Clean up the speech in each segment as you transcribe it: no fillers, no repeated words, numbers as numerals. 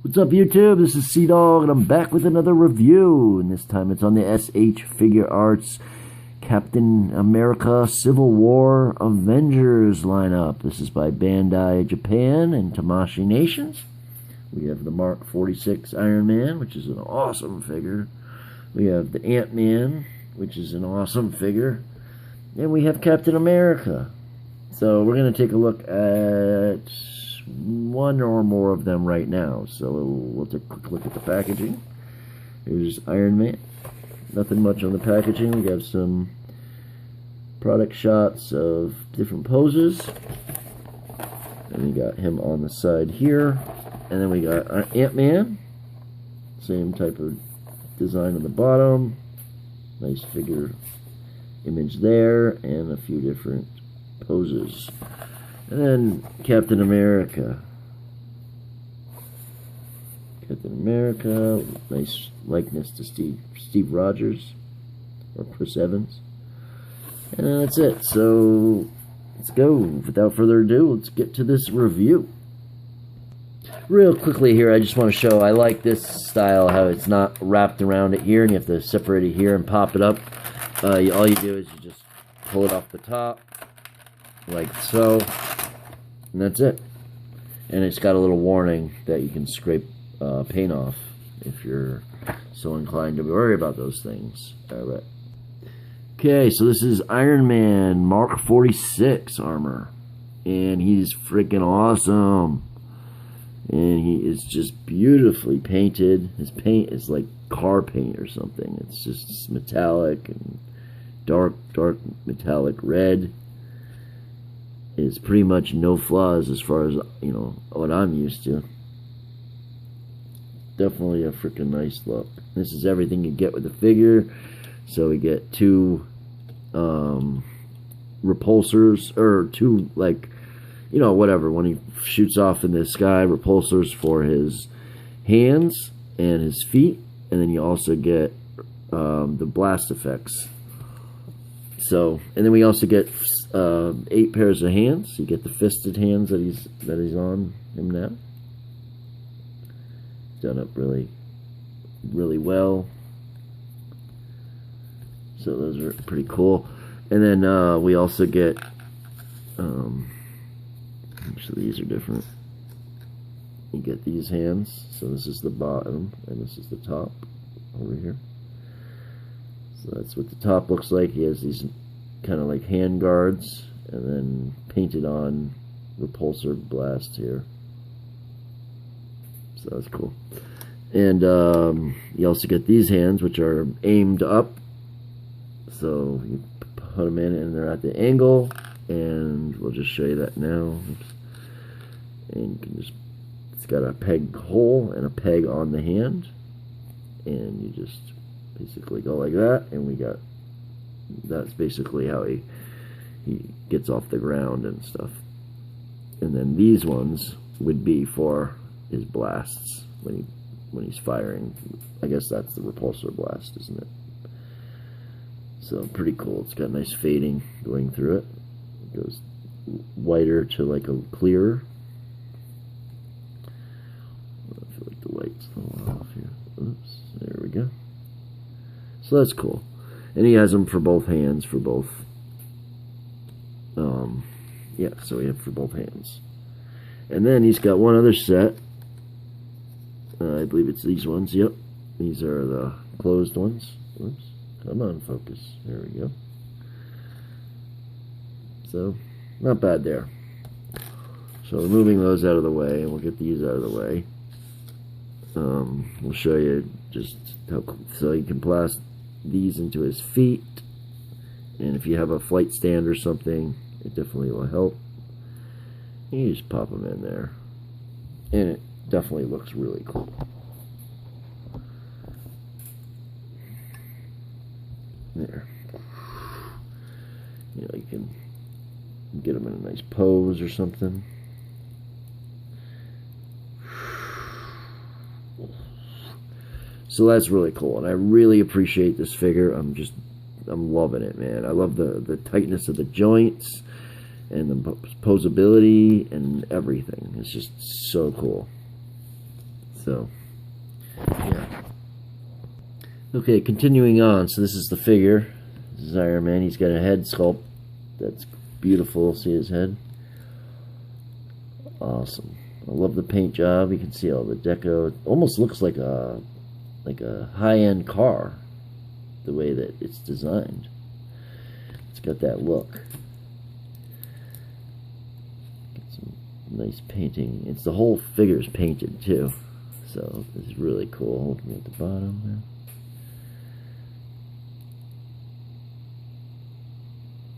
What's up, YouTube? This is Sea-Dog, and I'm back with another review. And this time it's on the Shfiguarts Captain America Civil War Avengers lineup. This is by Bandai Japan and Tamashii Nations. We have the MK.46 Iron Man, which is an awesome figure. We have the Ant-Man, which is an awesome figure. And we have Captain America. So we're going to take a look at one or more of them right now. So we'll take a quick look at the packaging. Here's Iron Man. Nothing much on the packaging. We have some product shots of different poses. And we got him on the side here. And then we got Ant-Man. Same type of design on the bottom. Nice figure image there. And a few different poses. And then Captain America. Captain America, nice likeness to Steve Rogers or Chris Evans. And that's it. So let's go. Without further ado, let's get to this review. Real quickly here, I just want to show I like this style, how it's not wrapped around it here and you have to separate it here and pop it up. All you do is you just pull it off the top like so. And that's it. And it's got a little warning that you can scrape paint off if you're so inclined to worry about those things. Alright. Okay, so this is Iron Man MK.46 armor. And he's freaking awesome. And he is just beautifully painted. His paint is like car paint or something. It's just metallic and dark metallic red. Is pretty much no flaws as far as, you know, what I'm used to. Definitely a freaking nice look. This is everything you get with the figure. So we get two repulsors, or two, like, you know, whatever, when he shoots off in the sky, repulsors for his hands and his feet. And then you also get the blast effects. So, and then we also get 8 pairs of hands. You get the fisted hands that he's on him now. Done up really well. So those are pretty cool. And then we also get actually these are different. You get these hands. So this is the bottom and this is the top over here. So that's what the top looks like. He has these kind of like hand guards and then painted on repulsor blast here. So that's cool. And you also get these hands, which are aimed up. So you put them in and they're at the angle. And we'll just show you that now. Oops. And you can just, it's got a peg hole and a peg on the hand. And you just basically go like that, and we got, that's basically how he gets off the ground and stuff. And then these ones would be for his blasts when he's firing. I guess that's the repulsor blast, isn't it? So pretty cool. It's got nice fading going through it. It goes whiter to like a clearer. I feel like the light's a little off here. Oops, there we go. So that's cool. And he has them for both hands, for both, yeah, so we have for both hands. And then he's got one other set. I believe it's these ones, yep. These are the closed ones. Oops, come on, focus. There we go. So, not bad there. So moving those out of the way, and we'll get these out of the way. We'll show you just how, so you can blast these into his feet, and if you have a flight stand or something, it definitely will help. You just pop them in there, and it definitely looks really cool. There, you know, you can get them in a nice pose or something. So that's really cool, and I really appreciate this figure. I'm loving it, man. I love the tightness of the joints and the posability and everything. It's just so cool. So, yeah. Okay, continuing on. So this is the figure. This is Iron Man. He's got a head sculpt. That's beautiful. See his head? Awesome. I love the paint job. You can see all the deco. It almost looks like a high-end car, the way that it's designed. It's got that look. Get some nice painting. It's the whole figure's painted too, so it's really cool. Looking at the bottom there.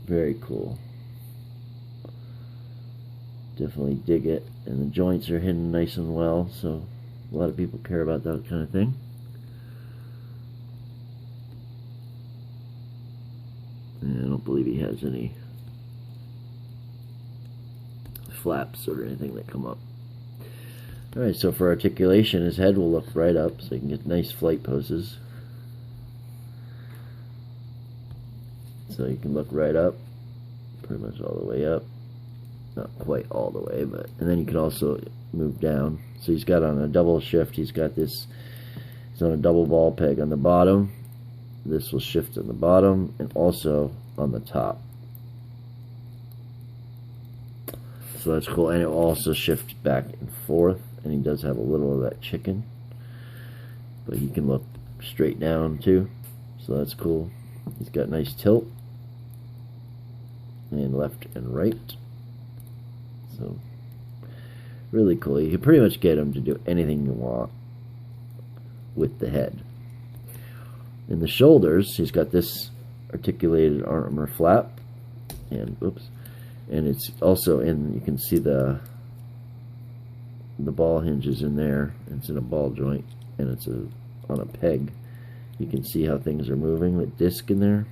Very cool. Definitely dig it. And the joints are hidden nice and well, so a lot of people care about that kind of thing. And I don't believe he has any flaps or anything that come up. Alright, so for articulation, his head will look right up, so you can get nice flight poses. So you can look right up, pretty much all the way up. Not quite all the way, but... And then you can also move down. So he's got on a double shift, he's got this... He's on a double ball peg on the bottom. This will shift on the bottom, and also on the top. So that's cool, and it will also shift back and forth. And he does have a little of that chicken. But he can look straight down, too. So that's cool. He's got nice tilt. And left and right. So really cool. You can pretty much get him to do anything you want with the head. In the shoulders, he's got this articulated armor flap, and oops, and it's also in. You can see the ball hinges in there. It's in a ball joint, and it's on a peg. You can see how things are moving with disc in there.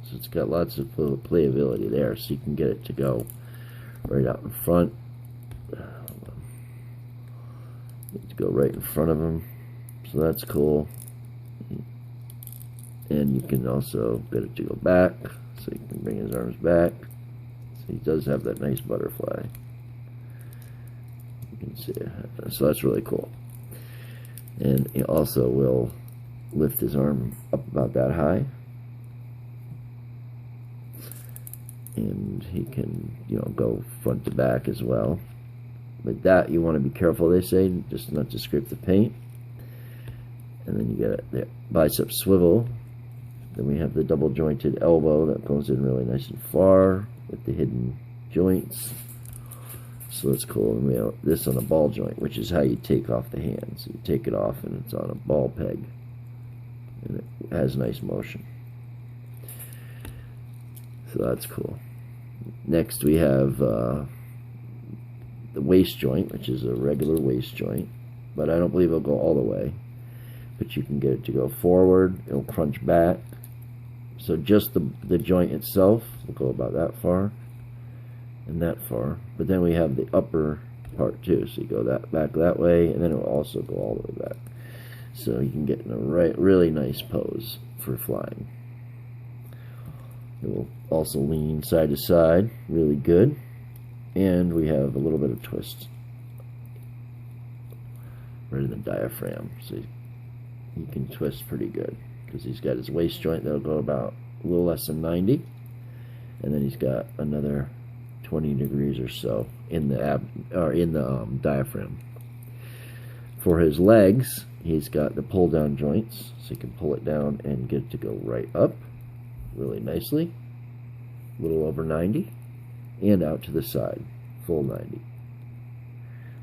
So it's got lots of playability there, so you can get it to go right out in front. To go right in front of him, so that's cool. And you can also get it to go back, so you can bring his arms back. So he does have that nice butterfly. You can see it. So that's really cool. And he also will lift his arm up about that high. And he can, go front to back as well. But that, you want to be careful, they say, just not to scrape the paint. And then you get the bicep swivel. Then we have the double jointed elbow that goes in really nice and far with the hidden joints. So that's cool. And we have this on a ball joint, which is how you take off the hand. So you take it off and it's on a ball peg. And it has nice motion. So that's cool. Next we have the waist joint, which is a regular waist joint. But I don't believe it'll go all the way. But you can get it to go forward. It'll crunch back. So just the joint itself will go about that far and that far. But then we have the upper part too. So you go back that way, and then it will also go all the way back. So you can get in a really nice pose for flying. It will also lean side to side, really good. And we have a little bit of twist right in the diaphragm. So he can twist pretty good, because he's got his waist joint that'll go about a little less than 90, and then he's got another 20 degrees or so in the diaphragm. For his legs, he's got the pull down joints, so you can pull it down and get it to go right up really nicely, a little over 90, and out to the side, full 90.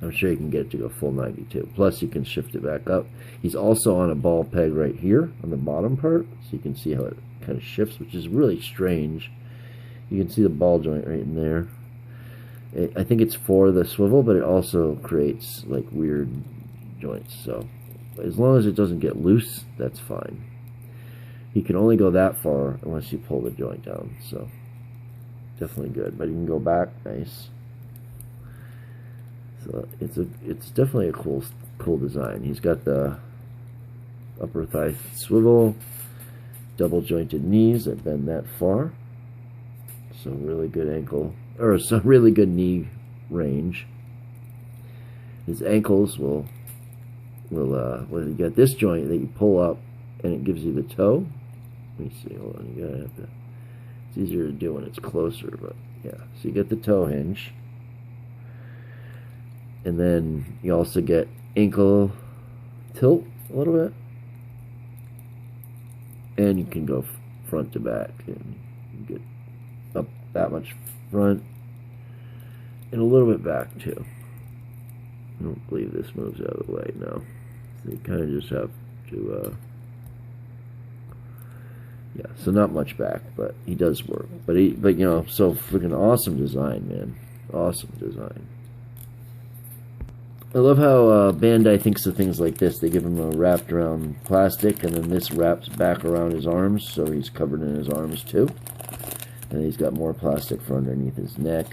I'm sure you can get it to go full 90 too. Plus you can shift it back up. He's also on a ball peg right here on the bottom part, so you can see how it kind of shifts, which is really strange. You can see the ball joint right in there. I think it's for the swivel, but it also creates like weird joints. So as long as it doesn't get loose, that's fine. He can only go that far unless you pull the joint down. So definitely good, but you can go back nice. So it's definitely a cool design. He's got the upper thigh swivel, double jointed knees that bend that far. So really good ankle, or some really good knee range. His ankles will will, well, you got this joint that you pull up, and it gives you the toe. Let me see, hold on, you gotta have to, it's easier to do when it's closer, but yeah. So you get the toe hinge, and then you also get ankle tilt a little bit, and you can go front to back, and you get up that much front, and a little bit back too. I don't believe this moves out of the way, no. So you kind of just have to, yeah, so not much back, but he does work. But you know, so freaking awesome design, man. Awesome design. I love how Bandai thinks of things like this. They give him a wrapped around plastic, and then this wraps back around his arms, so he's covered in his arms too. And he's got more plastic for underneath his neck,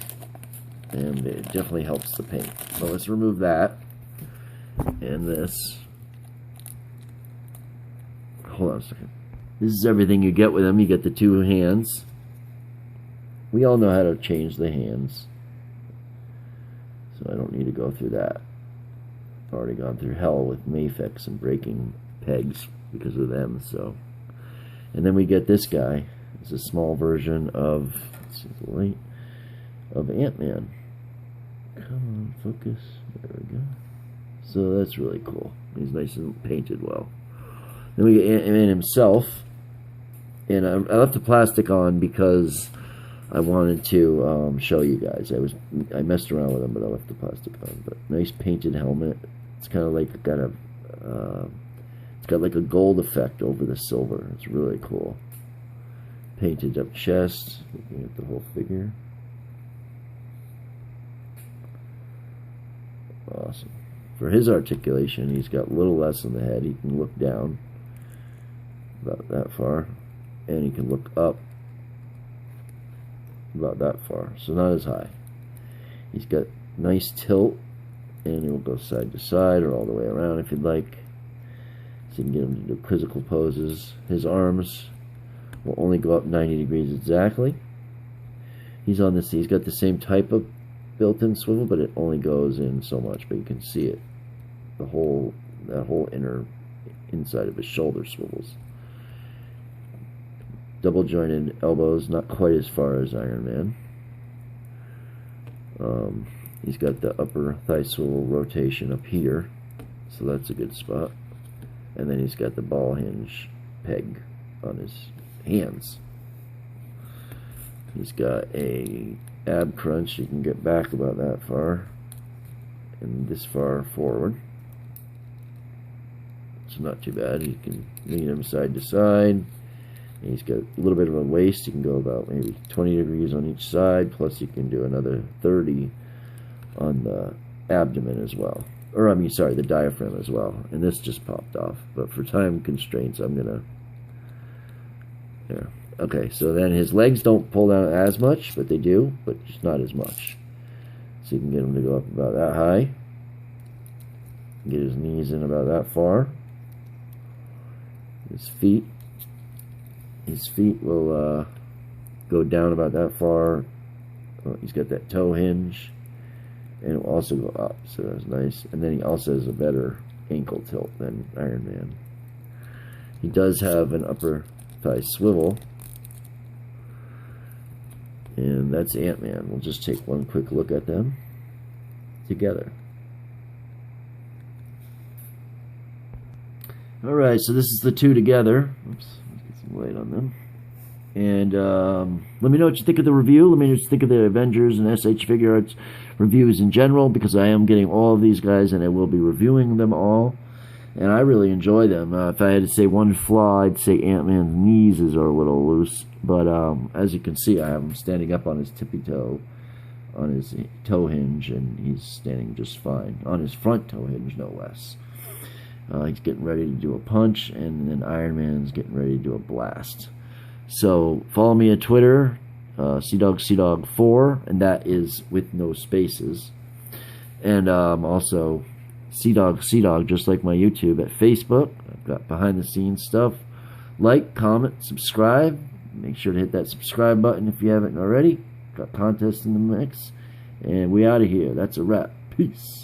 and it definitely helps the paint. So let's remove that, and this. Hold on a second. This is everything you get with him. You get the two hands. We all know how to change the hands, so I don't need to go through that. I've already gone through hell with Mafex and breaking pegs because of them. So, and then we get this guy. It's a small version of, let's see the light, of Ant-Man. Come on, focus. There we go. So that's really cool. He's nice and painted well. Then we get Ant-Man himself, and I left the plastic on because I wanted to show you guys. I messed around with them, but I left the plastic on. But nice painted helmet. It's kind of like it's got like a gold effect over the silver. It's really cool. Painted up chest. Looking at the whole figure. Awesome. For his articulation, he's got a little less on the head. He can look down about that far, and he can look up about that far, so not as high. He's got nice tilt, and he will go side to side or all the way around if you'd like, so you can get him to do quizzical poses. His arms will only go up 90 degrees exactly. He's on this. He's got the same type of built-in swivel, but it only goes in so much, but you can see it. That whole inner inside of his shoulder swivels. Double jointed elbows, not quite as far as Iron Man. He's got the upper thigh swivel rotation up here, so that's a good spot. And then he's got the ball hinge peg on his hands. He's got a ab crunch. You can get back about that far and this far forward. It's not too bad. You can lean him side to side. And he's got a little bit of a waist. You can go about maybe 20 degrees on each side, plus you can do another 30 on the abdomen as well. Or, I mean, sorry, the diaphragm as well. And this just popped off. But for time constraints, I'm going to... There. Okay, so then his legs don't pull down as much, but they do, but just not as much. So you can get him to go up about that high. Get his knees in about that far. His feet will go down about that far. He's got that toe hinge, and it will also go up, so that's nice. And then he also has a better ankle tilt than Iron Man. He does have an upper thigh swivel, and that's Ant-Man. We'll just take one quick look at them together. Alright, so this is the two together. Oops, let's get some light on them. And let me know what you think of the review. Let me know what you think of the Avengers and SH Figuarts reviews in general, because I am getting all of these guys and I will be reviewing them all. And I really enjoy them. If I had to say one flaw, I'd say Ant-Man's knees are a little loose. But as you can see, I have him standing up on his tippy toe, on his toe hinge, and he's standing just fine. On his front toe hinge, no less. He's getting ready to do a punch, and then Iron Man's getting ready to do a blast. So follow me on Twitter, CDog4, and that is with no spaces. And also CDog, just like my YouTube, at Facebook. I've got behind the scenes stuff. Like, comment, subscribe. Make sure to hit that subscribe button if you haven't already. Got contests in the mix. And we out of here. That's a wrap. Peace.